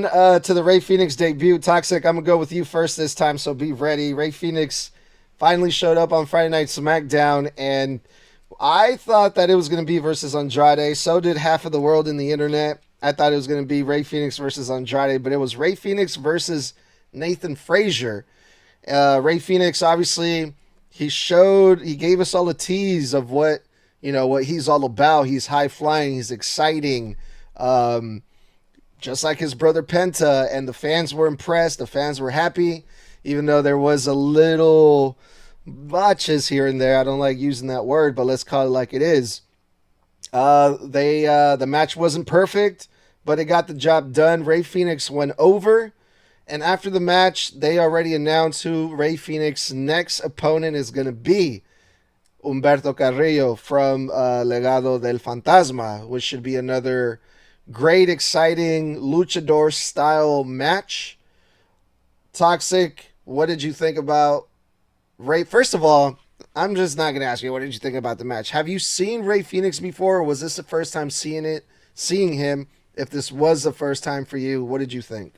To the Rey Fenix debut. Toxic, I'm going to go with you first this time, so be ready. Rey Fenix finally showed up on Friday Night SmackDown, and I thought that it was going to be versus Andrade. So did half of the world in the internet. I thought it was going to be Rey Fenix versus Andrade, but it was Rey Fenix versus Nathan Frazer. Rey Fenix, obviously, he gave us all a tease of what he's all about. He's high flying, he's exciting. Just like his brother Penta, and the fans were impressed. The fans were happy, even though there was a little botches here and there. I don't like using that word, but let's call it like it is. The match wasn't perfect, but it got the job done. Rey Fenix went over, and after the match, they already announced who Rey Fenix's next opponent is going to be. Humberto Carrillo from Legado del Fantasma, which should be another great, exciting luchador style match. Toxic, what did you think about Rey? First of all, I'm just not going to ask you what did you think about the match. Have you seen Rey Fenix before, or was this the first time seeing him? If this was the first time for you, what did you think?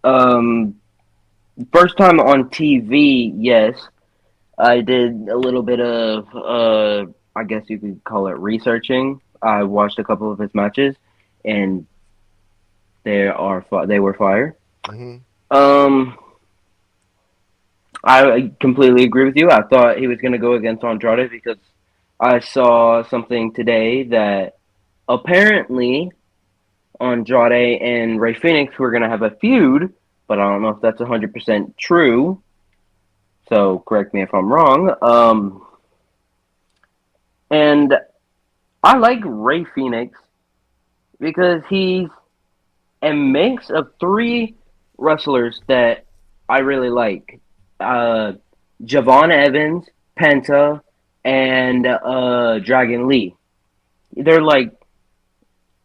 Um, First time on TV, yes. I did a little bit of, I guess you could call it researching. I watched a couple of his matches, and they were fire. Mm-hmm. Um, I completely agree with you. I thought he was going to go against Andrade because I saw something today that apparently Andrade and Rey Fenix were going to have a feud, but I don't know if that's 100% true. So correct me if I'm wrong. And I like Rey Fenix because he's a mix of three wrestlers that I really like. Javon Evans, Penta, and Dragon Lee. They're like,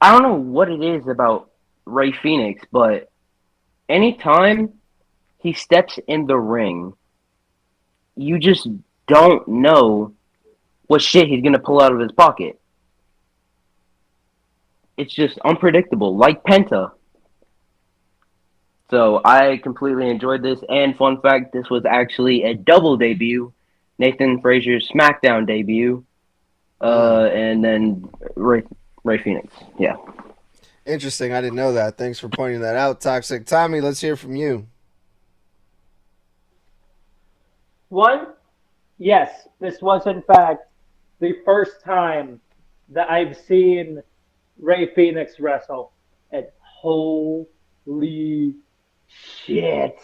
I don't know what it is about Rey Fenix, but anytime he steps in the ring, you just don't know what shit he's gonna pull out of his pocket. It's just unpredictable, like Penta. So I completely enjoyed this. And fun fact, this was actually a double debut. Nathan Frazier's SmackDown debut, Mm. and then Rey Fenix. Yeah. Interesting. I didn't know that. Thanks for pointing that out, Toxic. Tommy, let's hear from you. One, yes, this was in fact the first time that I've seen Rey Fenix wrestle, and holy shit.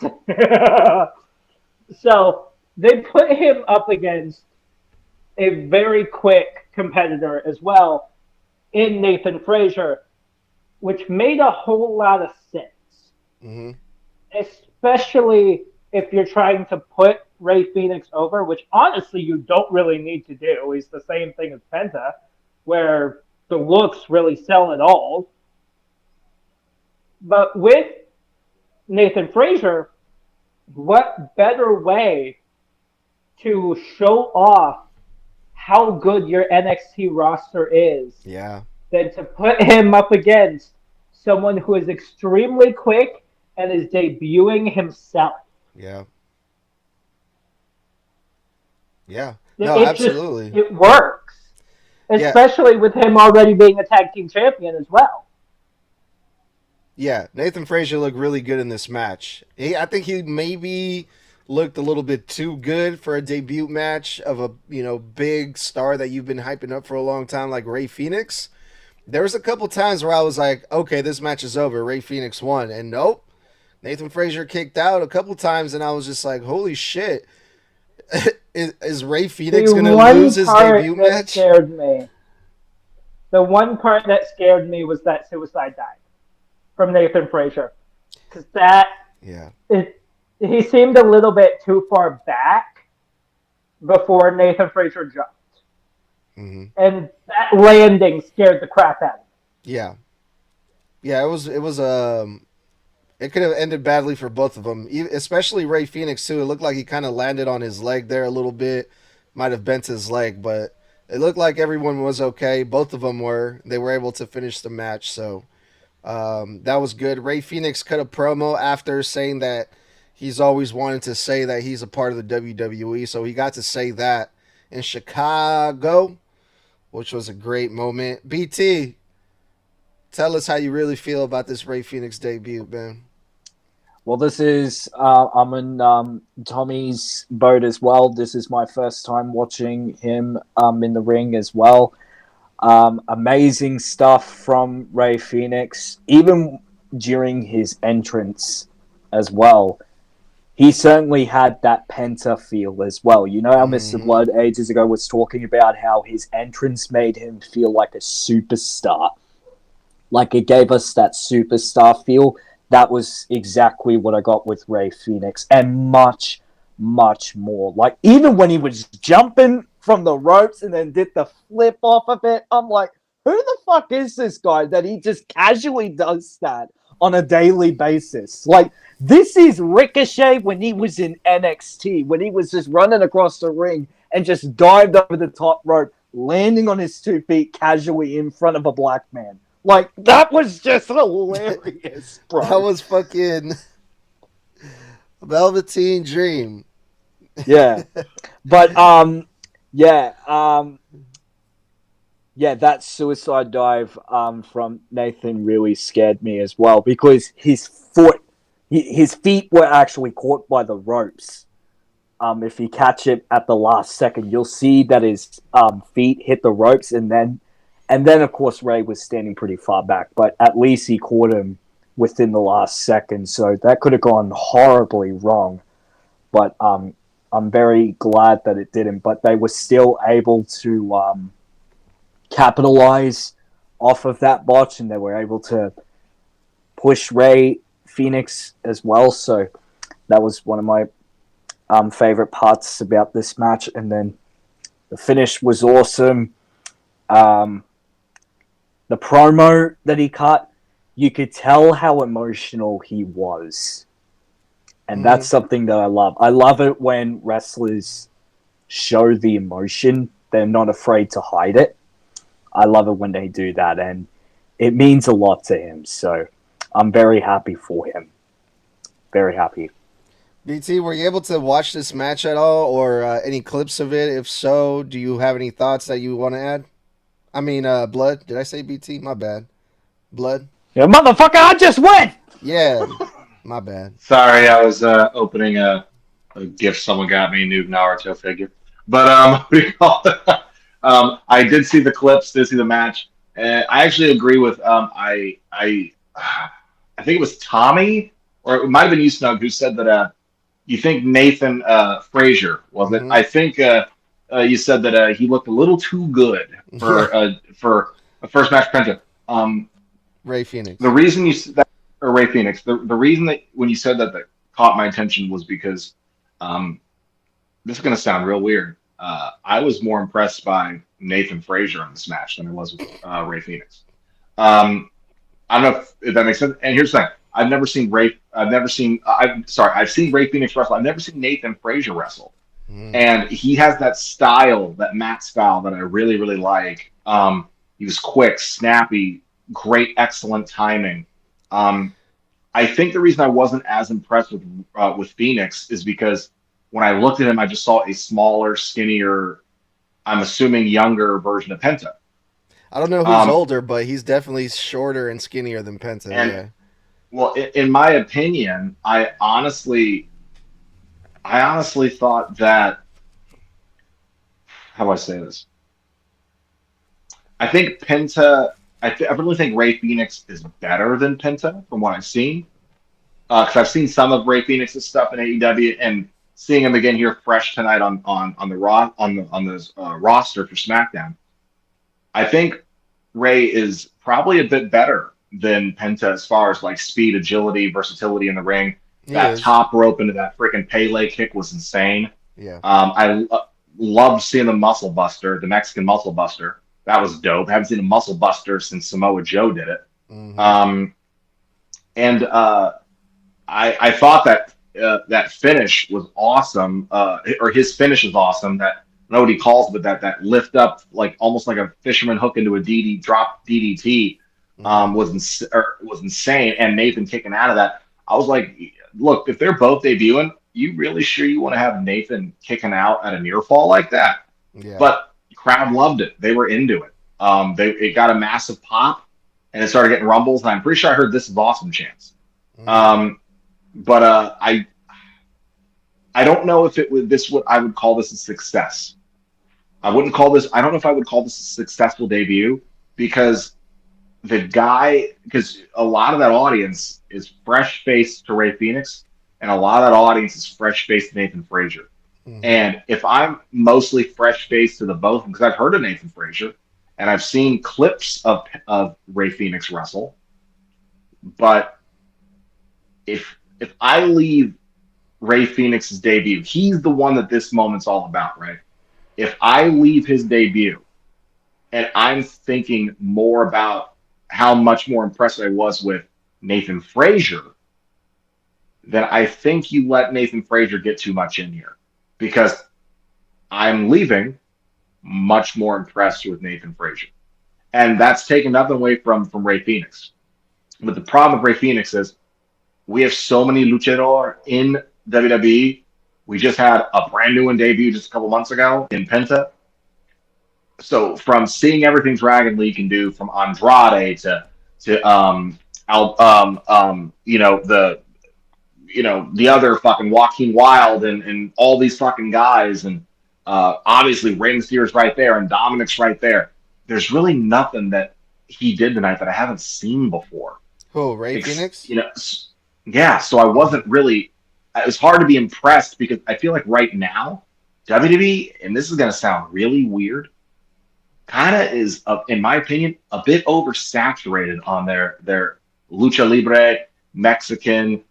So they put him up against a very quick competitor as well in Nathan Frazer, which made a whole lot of sense, Mm-hmm. especially if you're trying to put Rey Fenix over, which honestly you don't really need to do. He's the same thing as Penta, where the looks really sell it all. But with Nathan Frazer, what better way to show off how good your NXT roster is Yeah. than to put him up against someone who is extremely quick and is debuting himself. Yeah. Yeah. No, It just absolutely. it works, Yeah. especially with him already being a tag team champion as well. Yeah. Nathan Frazier looked really good in this match. I think he maybe looked a little bit too good for a debut match of a big star that you've been hyping up for a long time, like Rey Fenix. There was a couple times where I was like, okay, this match is over. Rey Fenix won, and nope. Nathan Frazier kicked out a couple times, and I was just like, holy shit. Is Rey Fenix The going to one lose his part debut that match? scared me, the one part that scared me was that suicide dive from Nathan Frazier, because Yeah. he seemed a little bit too far back before Nathan Frazier jumped, Hmm. and that landing scared the crap out of me. Yeah. Yeah, it could have ended badly for both of them, especially Rey Fenix too. It looked like he kind of landed on his leg there a little bit, might have bent his leg, but it looked like everyone was okay. Both of them were. They were able to finish the match, so That was good. Rey Fenix cut a promo after saying that he's always wanted to say that he's a part of the WWE, so he got to say that in Chicago, which was a great moment. BT, tell us how you really feel about this Rey Fenix debut, man. Well, this is I'm in Tommy's boat as well. This is my first time watching him in the ring as well. Amazing stuff from Rey Fenix, even during his entrance as well. He certainly had that Penta feel as well. You know how Mr. Blood ages ago was talking about how his entrance made him feel like a superstar. Like it gave us that superstar feel. That was exactly what I got with Rey Fenix, and much, much more. Like, even when he was jumping from the ropes and then did the flip off of it, I'm like, who the fuck is this guy that he just casually does that on a daily basis? Like, this is Ricochet when he was in NXT, when he was just running across the ring and just dived over the top rope, landing on his 2 feet casually in front of a black man. Like, that was just hilarious, bro. That was fucking Velveteen Dream. Yeah. But, that suicide dive from Nathan really scared me as well, because his feet were actually caught by the ropes. If you catch it at the last second, you'll see that his feet hit the ropes, and then, of course, Rey was standing pretty far back, but at least he caught him within the last second, so that could have gone horribly wrong. But I'm very glad that it didn't, but they were still able to capitalize off of that botch, and they were able to push Rey Fenix as well, so that was one of my favorite parts about this match. And then the finish was awesome. The promo that he cut, you could tell how emotional he was. And that's something that I love. I love it when wrestlers show the emotion. They're not afraid to hide it. I love it when they do that, and it means a lot to him. So I'm very happy for him. Very happy. BT, were you able to watch this match at all, or any clips of it? If so, do you have any thoughts that you want to add? I mean, Blood. Did I say BT? My bad. Blood? Yeah, motherfucker, I just went! Yeah, my bad. Sorry, I was opening a gift someone got me, Noob Naruto figure. But what do you call it? I did see the clips, did see the match. I actually agree with I think it was Tommy, or it might have been you, Snug, who said that you think Nathan Frazer was it? I think you said that he looked a little too good for a first match Penta. Rey Fenix. The reason you said that, or Rey Fenix, the reason that when you said that caught my attention was because this is going to sound real weird. I was more impressed by Nathan Frazer in this match than I was with Rey Fenix. I don't know if that makes sense. And here's the thing: I've seen Rey Fenix wrestle. I've never seen Nathan Frazer wrestle, and he has that style, that mat style that I really, really like. He was quick, snappy, great, excellent timing. I think the reason I wasn't as impressed with Phoenix is because when I looked at him, I just saw a smaller, skinnier, I'm assuming younger version of Penta. I don't know who's older, but he's definitely shorter and skinnier than Penta. Yeah. Well, in my opinion, I honestly thought that. How do I say this? I think Penta. I really think Rey Fenix is better than Penta from what I've seen. Because I've seen some of Rey Fenix's stuff in AEW, and seeing him again here fresh tonight on the roster for SmackDown. I think Rey is probably a bit better than Penta as far as like speed, agility, versatility in the ring. That top rope into that freaking Pele kick was insane. Yeah. I loved seeing the Muscle Buster, the Mexican Muscle Buster. That was dope. I haven't seen a Muscle Buster since Samoa Joe did it. I thought that that finish was awesome, or his finish is awesome. That I don't know what he calls it, but that lift up, like almost like a fisherman hook into a drop DDT. was insane, and Nathan kicking out of that. I was like, look, if they're both debuting, you really sure you want to have Nathan kicking out at a near fall like that? Yeah. But the crowd loved it. They were into it. It got a massive pop, and it started getting rumbles. And I'm pretty sure I heard "This Is Awesome" chants. But I don't know if it would this what I would call this a success. I wouldn't call this. I don't know if I would call this a successful debut because because a lot of that audience is fresh faced to Rey Fenix, and a lot of that audience is fresh faced to Nathan Frazer. And if I'm mostly fresh faced to the both, because I've heard of Nathan Frazer and I've seen clips of Rey Fenix wrestle, but if I leave Rey Fenix's debut, he's the one that this moment's all about, right? If I leave his debut and I'm thinking more about how much more impressed I was with Nathan Frazer, then I think you let Nathan Frazer get too much in here because I'm leaving much more impressed with Nathan Frazer. And that's taken nothing away from Rey Fenix. But the problem with Rey Fenix is we have so many luchador in WWE. We just had a brand new one debut just a couple months ago in Penta. So from seeing everything Dragon Lee can do, from Andrade the other fucking Joaquin Wild and all these fucking guys, and obviously Rey Mysterio's right there and Dominic's right there. There's really nothing that he did tonight that I haven't seen before. Who, Rey Fenix? Yeah. So I wasn't really. It was hard to be impressed because I feel like right now WWE, and this is going to sound really weird, kind of is, in my opinion, a bit oversaturated on their lucha libre, Mexican,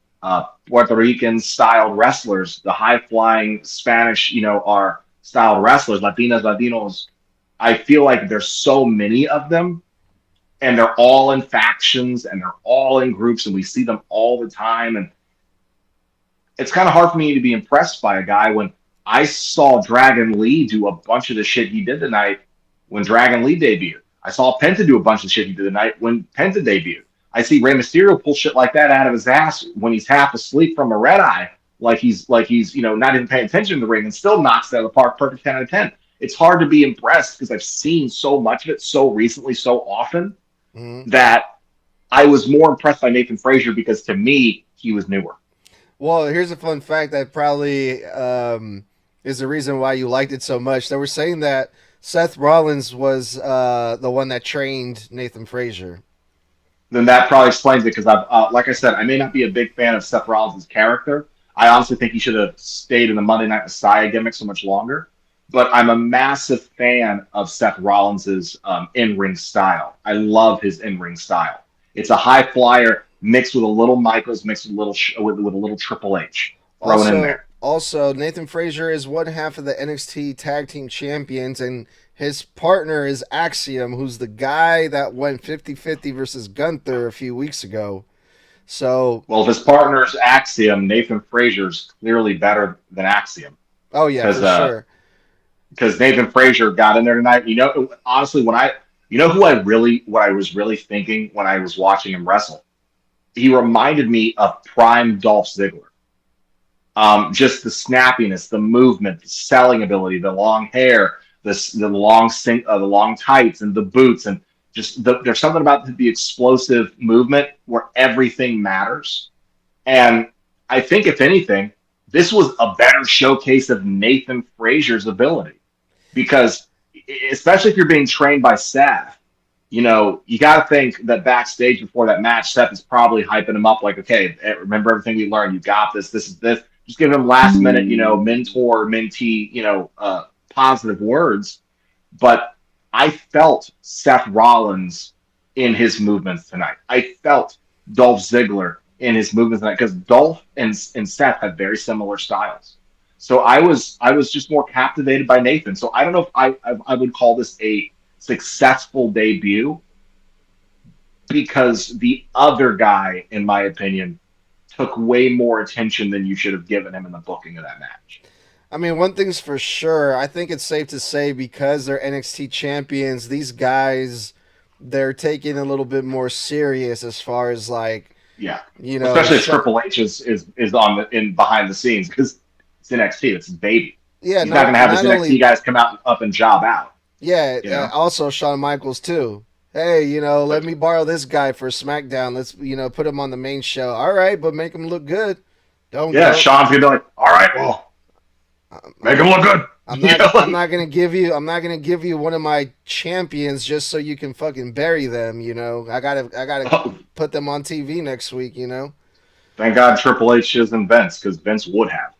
Puerto Rican styled wrestlers, the high flying Spanish, are styled wrestlers, Latinos. I feel like there's so many of them, and they're all in factions and they're all in groups, and we see them all the time. And it's kind of hard for me to be impressed by a guy when I saw Dragon Lee do a bunch of the shit he did tonight when Dragon Lee debuted. I saw Penta do a bunch of shit he did tonight when Penta debuted. I see Rey Mysterio pull shit like that out of his ass when he's half asleep from a red eye, like he's not even paying attention to the ring, and still knocks it out of the park, perfect 10 out of 10. It's hard to be impressed because I've seen so much of it so recently, so often, that I was more impressed by Nathan Frazer because to me he was newer. Well, here's a fun fact that probably is the reason why you liked it so much. They were saying that Seth Rollins was the one that trained Nathan Frazer. Then that probably explains it because like I said, I may not be a big fan of Seth Rollins' character. I honestly think he should have stayed in the Monday Night Messiah gimmick so much longer. But I'm a massive fan of Seth Rollins' in-ring style. I love his in-ring style. It's a high flyer mixed with a little Michaels, mixed with a little Triple H thrown in there. Also, Nathan Frazer is one half of the NXT Tag Team Champions, and his partner is Axiom, who's the guy that went 50-50 versus Gunther a few weeks ago. So, well, if his partner's Axiom, Nathan Frazier's clearly better than Axiom. Oh yeah, for sure. Because Nathan Frazer got in there tonight. Honestly, what I was really thinking when I was watching him wrestle, he reminded me of prime Dolph Ziggler. Just the snappiness, the movement, the selling ability, the long hair, the long tights and the boots, and just there's something about the explosive movement where everything matters. And I think if anything, this was a better showcase of Nathan Frazier's ability, because especially if you're being trained by Seth, you got to think that backstage before that match, Seth is probably hyping him up like, okay, remember everything we learned. You got this. This is this. Just giving him last minute, mentor, mentee, positive words. But I felt Seth Rollins in his movements tonight. I felt Dolph Ziggler in his movements tonight because Dolph and Seth have very similar styles. So I was just more captivated by Nathan. So I don't know if I would call this a successful debut, because the other guy, in my opinion, took way more attention than you should have given him in the booking of that match. I mean, one thing's for sure. I think it's safe to say because they're NXT champions, these guys they're taking a little bit more serious as far as like, Yeah, you know, especially if Triple H is on in behind the scenes because it's NXT, it's his baby. yeah, He's not going to have his not NXT only guys come out up and job out. yeah, You know? also Shawn Michaels too. Hey, you know, let me borrow this guy for SmackDown. Let's, you know, put him on the main show. All right, but make him look good. Don't Yeah, go. Sean's gonna be like, all right, well, make him look good. I'm You not. know, like- I'm not gonna give you. I'm not gonna give you one of my champions just so you can fucking bury them. You know, I gotta put them on TV next week. You know. Thank God Triple H isn't Vince because Vince would have.